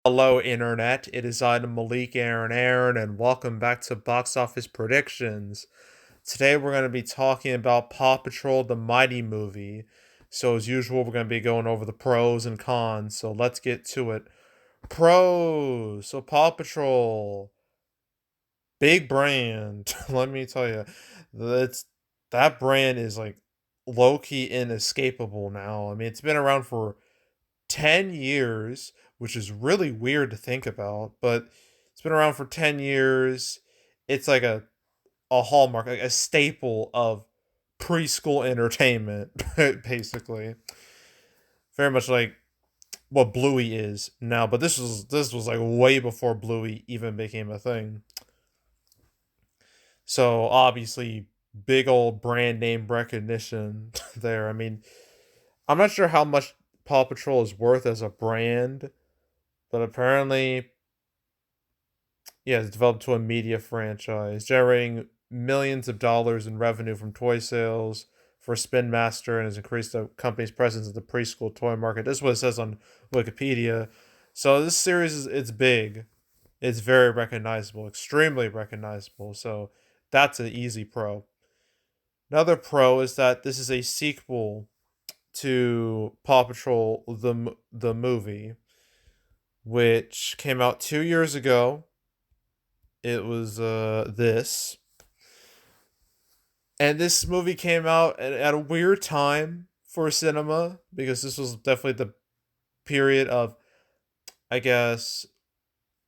Hello, Internet. It is I, Malik Aaron, and welcome back to Box Office Predictions. Today, we're going to be talking about Paw Patrol the Mighty movie. So, as usual, we're going to be going over the pros and cons. So, let's get to it. Pros. So, Paw Patrol, big brand. Let me tell you, that's that brand is like low key inescapable now. I mean, it's been around for 10 years, which is really weird to think about, but it's been around for 10 years. It's like a hallmark, like a staple of preschool entertainment, basically. Very much like what Bluey is now, but this was like way before Bluey even became a thing. So obviously big old brand name recognition there. I mean, I'm not sure how much Paw Patrol is worth as a brand, but apparently, yeah, it's developed to a media franchise, generating millions of dollars in revenue from toy sales for Spin Master and has increased the company's presence in the preschool toy market. This is what it says on Wikipedia. So this series it's big. It's very recognizable, extremely recognizable. So that's an easy pro. Another pro is that this is a sequel to Paw Patrol the movie, which came out 2 years ago. It was this, and this movie came out at a weird time for cinema because this was definitely the period of, I guess,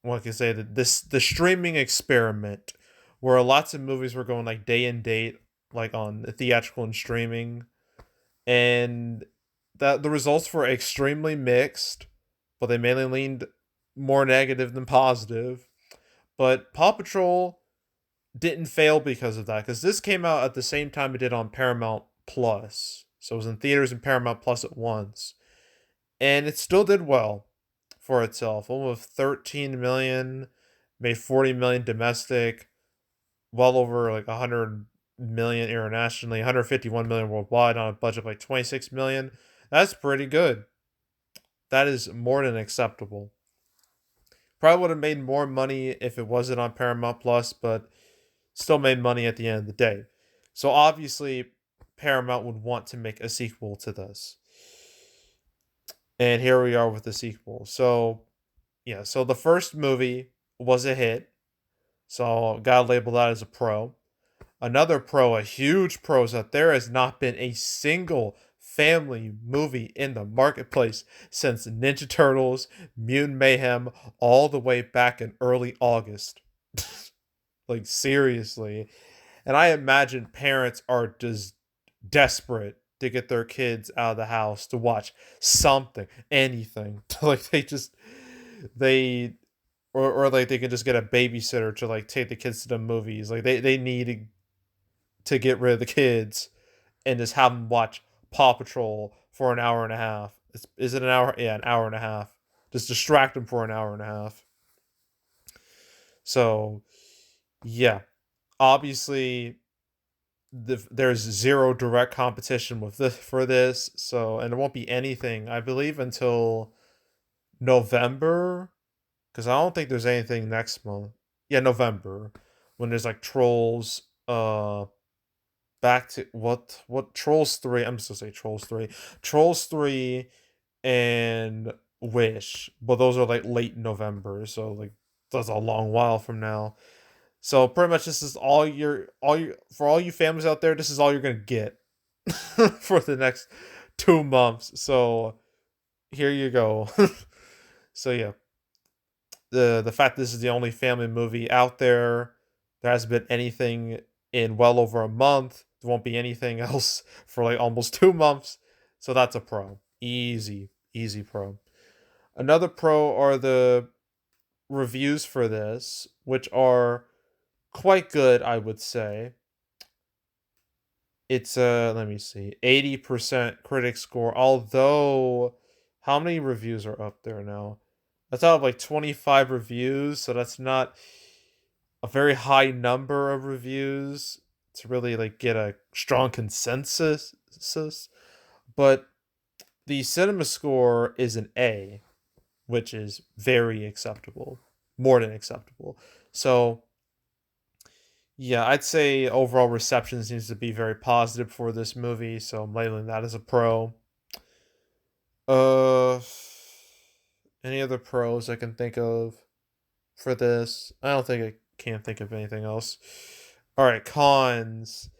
one can say that the streaming experiment, where lots of movies were going like day and date, like on theatrical and streaming, and that the results were extremely mixed, but they mainly leaned more negative than positive. But Paw Patrol didn't fail because of that, because this came out at the same time it did on Paramount Plus, so it was in theaters and Paramount Plus at once, and it still did well for itself. Almost 13 million, made 40 million domestic, well over like 100 million internationally, 151 million worldwide on a budget of like 26 million. That's pretty good. That is more than acceptable. Probably would have made more money if it wasn't on Paramount Plus, but still made money at the end of the day. So obviously, Paramount would want to make a sequel to this. And here we are with the sequel. So, yeah, so the first movie was a hit. So, gotta label that as a pro. Another pro, a huge pro, is that there has not been a single family movie in the marketplace since Ninja Turtles, Mutant Mayhem, all the way back in early August. Like, seriously. And I imagine parents are just desperate to get their kids out of the house to watch something, anything. Like they or like they can just get a babysitter to like take the kids to the movies. Like they need to get rid of the kids and just have them watch Paw Patrol for an hour and a half. Is it an hour? Yeah, an hour and a half. Just distract them for an hour and a half. So yeah, obviously there's zero direct competition with this for this, so and there won't be anything I believe until November, because I don't think there's anything next month. Yeah, November, when there's like Trolls, back to what Trolls 3. I'm just gonna say Trolls 3, Trolls 3, and Wish, but those are like late November, so like that's a long while from now. So pretty much this is all your for all you families out there, this is all you're gonna get for the next 2 months. So here you go. So yeah, the fact this is the only family movie out there, there hasn't been anything in well over a month. There won't be anything else for like almost 2 months. So that's a pro. Easy pro. Another pro are the reviews for this, which are quite good, I would say. It's let me see, 80% critic score. Although, how many reviews are up there now? That's out of like 25 reviews, so that's not a very high number of reviews to really like get a strong consensus. But the cinema score is an A, which is very acceptable, more than acceptable. So yeah, I'd say overall reception seems to be very positive for this movie, so I'm labeling that as a pro. Uh, any other pros I can think of for this? I don't think I can think of anything else. All right, cons.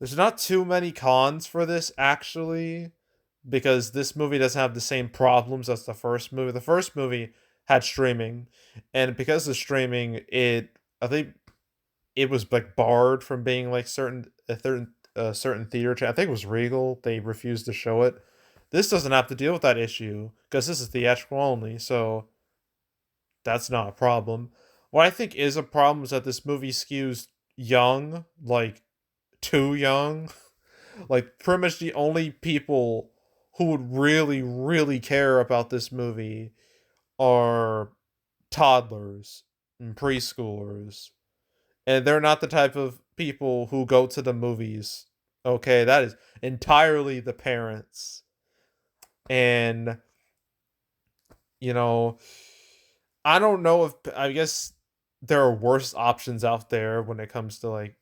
There's not too many cons for this actually, because this movie doesn't have the same problems as the first movie. The first movie had streaming, and because of streaming, I think it was like barred from being like certain theater chain. I think it was Regal. They refused to show it. This doesn't have to deal with that issue because this is theatrical only, so that's not a problem. What I think is a problem is that this movie skews young, like too young. Like pretty much the only people who would really, really care about this movie are toddlers and preschoolers. And they're not the type of people who go to the movies. Okay, that is entirely the parents. And you know, I don't know if I guess there are worse options out there when it comes to like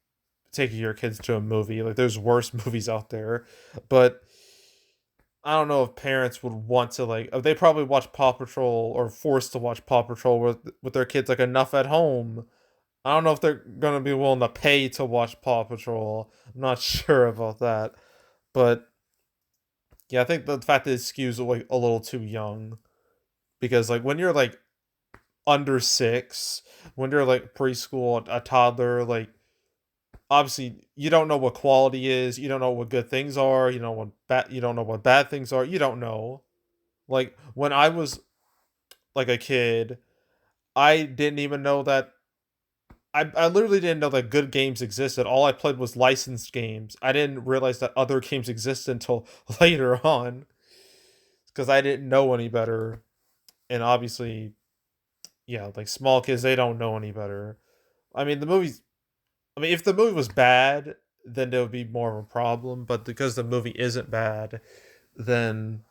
taking your kids to a movie. Like there's worse movies out there, but I don't know if parents would want to like. They probably watch Paw Patrol or forced to watch Paw Patrol with their kids like enough at home. I don't know if they're gonna be willing to pay to watch Paw Patrol. I'm not sure about that, but yeah, I think the fact that it skews like a little too young because like when you're like under 6, when you're like preschool, a toddler, like obviously you don't know what quality is, you don't know what good things are, you don't know what bad things are, you don't know. Like when I was like a kid, I didn't even know that I literally didn't know that good games existed. All I played was licensed games. I didn't realize that other games existed until later on because I didn't know any better. And obviously, yeah, like small kids, they don't know any better. I mean, if the movie was bad, then there would be more of a problem. But because the movie isn't bad, then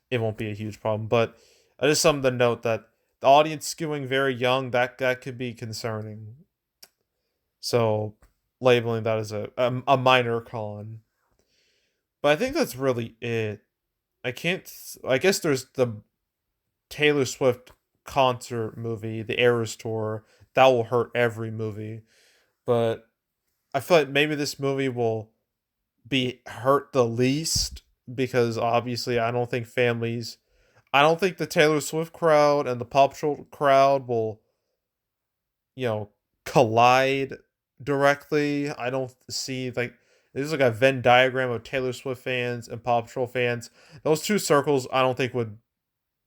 it won't be a huge problem. But just something to note that the audience skewing very young, that could be concerning. So labeling that as a minor con. But I think that's really it. I can't. I guess there's the Taylor Swift concert movie, the Eras tour. That will hurt every movie. But I feel like maybe this movie will be hurt the least because obviously I don't think the Taylor Swift crowd and the Pop Patrol crowd will, you know, collide directly. I don't see like there's like a Venn diagram of Taylor Swift fans and Paw Patrol fans. Those two circles I don't think would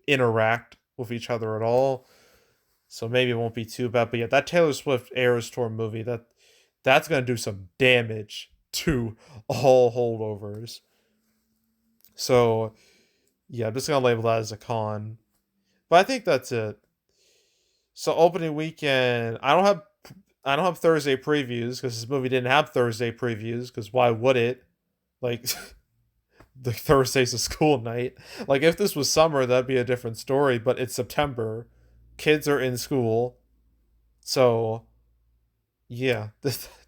interact with each other at all. So maybe it won't be too bad. But yeah, that Taylor Swift Eras Tour movie, that's gonna do some damage to all holdovers. So yeah, I'm just gonna label that as a con. But I think that's it. So opening weekend, I don't have Thursday previews because this movie didn't have Thursday previews because why would it? Like the Thursday's a school night. Like if this was summer, that'd be a different story. But it's September, kids are in school, so yeah,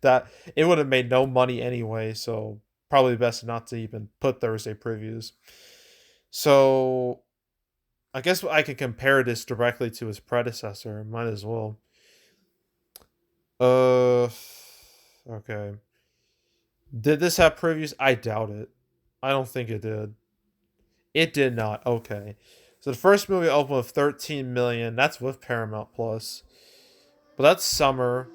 that it would have made no money anyway. So probably best not to even put Thursday previews. So I guess I can compare this directly to his predecessor. Might as well. Uh, okay. Did this have previews? I doubt it. I don't think it did. It did not. Okay. So the first movie opened with 13 million. That's with Paramount Plus. But that's summer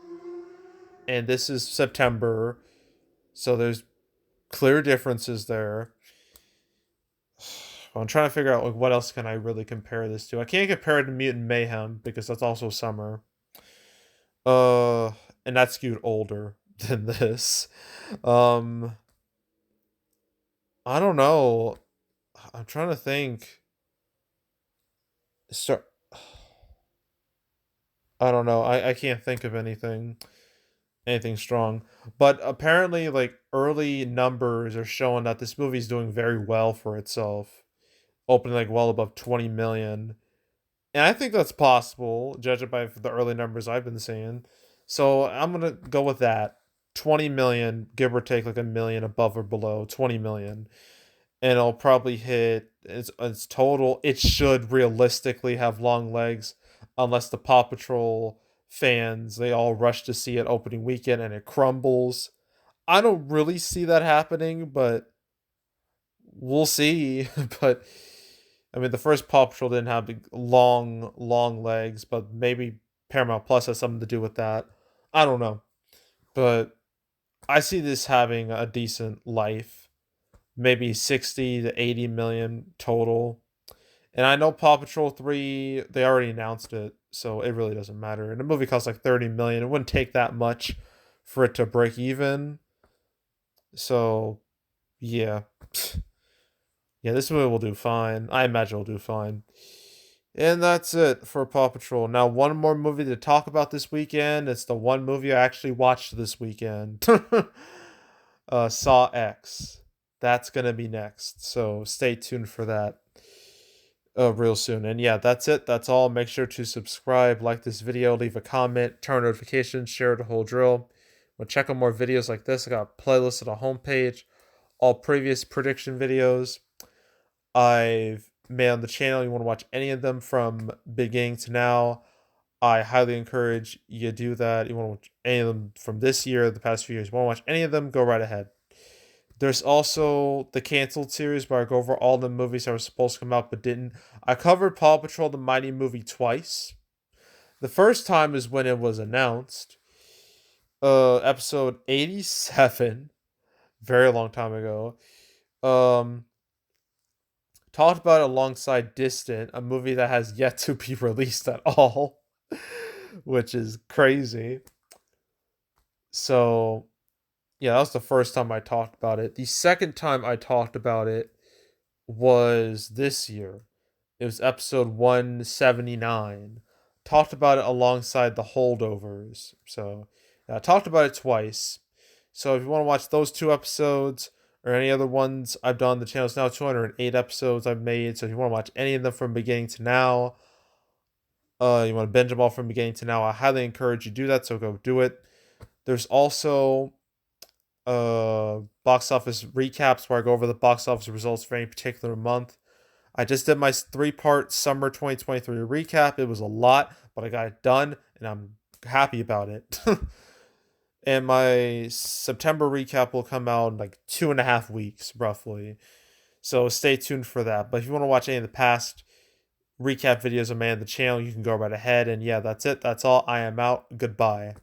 and this is September. So there's clear differences there. I'm trying to figure out like what else can I really compare this to. I can't compare it to Mutant Mayhem because that's also summer. Uh and that's skewed older than this. Um I don't know. I'm trying to think. Start. I don't know. I can't think of anything strong. But apparently, like early numbers are showing that this movie's doing very well for itself, opening like well above 20 million. And I think that's possible, judging by the early numbers I've been seeing. So I'm gonna go with that. 20 million, give or take like a million above or below, 20 million. And it'll probably hit its total. It should realistically have long legs, unless the Paw Patrol fans they all rush to see it opening weekend and it crumbles. I don't really see that happening, but we'll see. But I mean, the first Paw Patrol didn't have big, long legs, but maybe Paramount Plus has something to do with that. I don't know, but I see this having a decent life, maybe 60 to 80 million total. And I know Paw Patrol 3, they already announced it, so it really doesn't matter. And the movie costs like 30 million. It wouldn't take that much for it to break even. So, yeah. Yeah, this movie will do fine. I imagine it'll do fine. And that's it for Paw Patrol. Now, one more movie to talk about this weekend. It's the one movie I actually watched this weekend. Saw X. That's gonna be next. So stay tuned for that real soon. And yeah, that's it. That's all. Make sure to subscribe, like this video, leave a comment, turn notifications, share the whole drill. We'll check out more videos like this. I got a playlist on the homepage. All previous prediction videos I've made on the channel. You want to watch any of them from beginning to now, I highly encourage you to do that. You want to watch any of them from this year, the past few years. You want to watch any of them, go right ahead. There's also the canceled series where I go over all the movies that were supposed to come out but didn't. I covered Paw Patrol the Mighty movie twice. The first time is when it was announced. Episode 87, very long time ago. Um Talked about it alongside Distant, a movie that has yet to be released at all, which is crazy. So, yeah, that was the first time I talked about it. The second time I talked about it was this year. It was episode 179. Talked about it alongside the holdovers. So, yeah, I talked about it twice. So, if you want to watch those two episodes or any other ones I've done, the channel's now 208 episodes I've made. So, if you want to watch any of them from beginning to now, you want to binge them all from beginning to now, I highly encourage you to do that. So, go do it. There's also box office recaps where I go over the box office results for any particular month. I just did my 3-part summer 2023 recap. It was a lot, but I got it done and I'm happy about it. And my September recap will come out in like 2.5 weeks, roughly. So stay tuned for that. But if you want to watch any of the past recap videos of Man the channel, you can go right ahead. And yeah, that's it. That's all. I am out. Goodbye.